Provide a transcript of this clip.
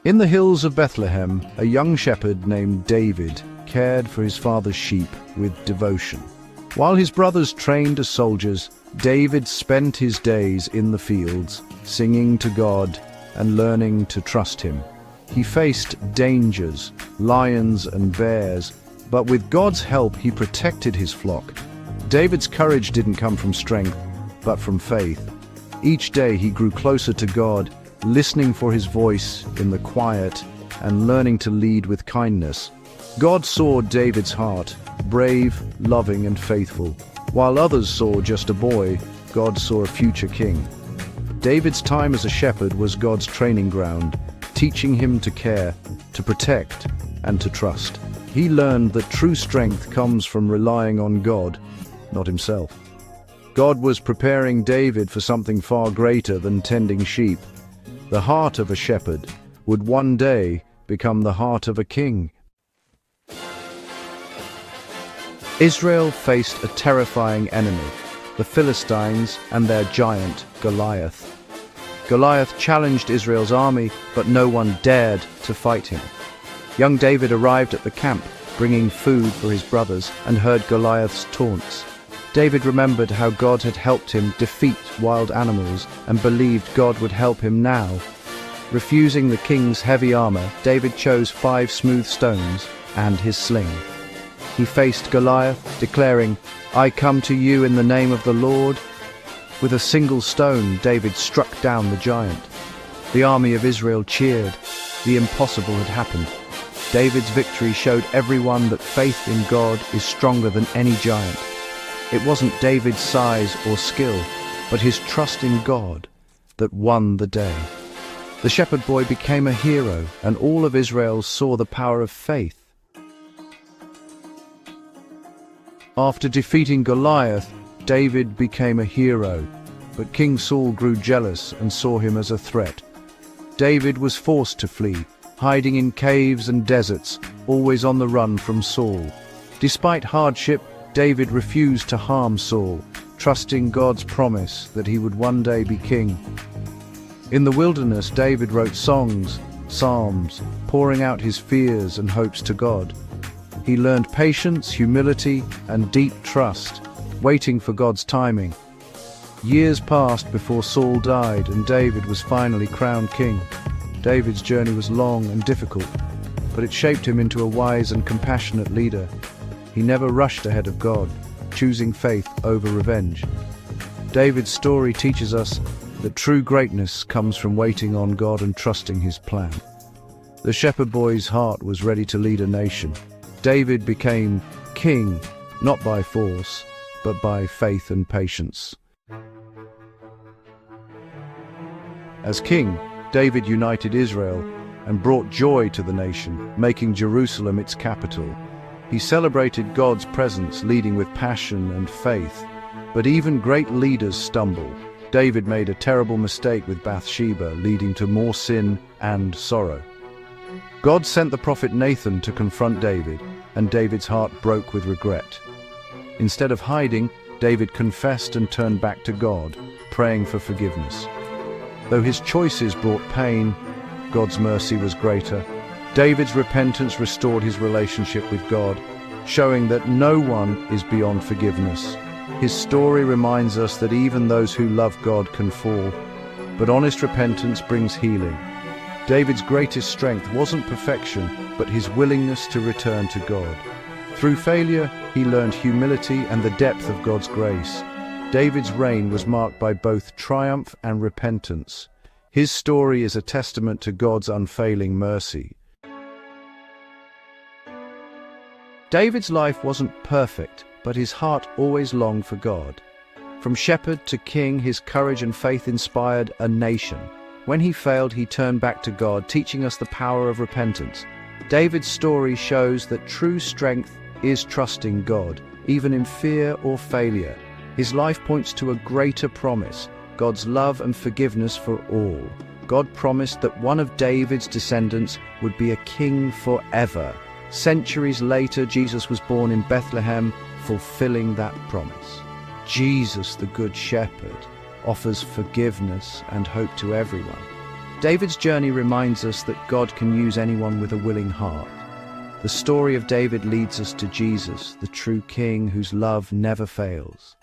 In the hills of Bethlehem, a young shepherd named David cared for his father's sheep with devotion. While his brothers trained as soldiers, David spent his days in the fields, singing to God and learning to trust him. He faced dangers, lions and bears, but with God's help he protected his flock. David's courage didn't come from strength, but from faith. Each day he grew closer to God, listening for his voice in the quiet and learning to lead with kindness. God saw David's heart, brave, loving and faithful. While others saw just a boy, God saw a future king. David's time as a shepherd was God's training ground, teaching him to care, to protect, and to trust. He learned that true strength comes from relying on God, not himself. God was preparing David for something far greater than tending sheep. The heart of a shepherd would one day become the heart of a king. Israel faced a terrifying enemy, the Philistines and their giant, Goliath. Goliath challenged Israel's army, but no one dared to fight him. Young David arrived at the camp, bringing food for his brothers, and heard Goliath's taunts. David remembered how God had helped him defeat wild animals and believed God would help him now. Refusing the king's heavy armor, David chose 5 smooth stones and his sling. He faced Goliath, declaring, "I come to you in the name of the Lord." With a single stone, David struck down the giant. The army of Israel cheered. The impossible had happened. David's victory showed everyone that faith in God is stronger than any giant. It wasn't David's size or skill, but his trust in God that won the day. The shepherd boy became a hero, and all of Israel saw the power of faith. After defeating Goliath, David became a hero, but King Saul grew jealous and saw him as a threat. David was forced to flee, hiding in caves and deserts, always on the run from Saul. Despite hardship, David refused to harm Saul, trusting God's promise that he would one day be king. In the wilderness, David wrote songs, psalms, pouring out his fears and hopes to God. He learned patience, humility, and deep trust, waiting for God's timing. Years passed before Saul died and David was finally crowned king. David's journey was long and difficult, but it shaped him into a wise and compassionate leader. He never rushed ahead of God, choosing faith over revenge. David's story teaches us that true greatness comes from waiting on God and trusting his plan. The shepherd boy's heart was ready to lead a nation. David became king, not by force, but by faith and patience. As king, David united Israel and brought joy to the nation, making Jerusalem its capital. He celebrated God's presence, leading with passion and faith. But even great leaders stumble. David made a terrible mistake with Bathsheba, leading to more sin and sorrow. God sent the prophet Nathan to confront David, and David's heart broke with regret. Instead of hiding, David confessed and turned back to God, praying for forgiveness. Though his choices brought pain, God's mercy was greater. David's repentance restored his relationship with God, showing that no one is beyond forgiveness. His story reminds us that even those who love God can fall, but honest repentance brings healing. David's greatest strength wasn't perfection, but his willingness to return to God. Through failure, he learned humility and the depth of God's grace. David's reign was marked by both triumph and repentance. His story is a testament to God's unfailing mercy. David's life wasn't perfect, but his heart always longed for God. From shepherd to king, his courage and faith inspired a nation. When he failed, he turned back to God, teaching us the power of repentance. David's story shows that true strength is trusting God, even in fear or failure. His life points to a greater promise, God's love and forgiveness for all. God promised that one of David's descendants would be a king forever. Centuries later, Jesus was born in Bethlehem, fulfilling that promise. Jesus, the Good Shepherd, offers forgiveness and hope to everyone. David's journey reminds us that God can use anyone with a willing heart. The story of David leads us to Jesus, the true King whose love never fails.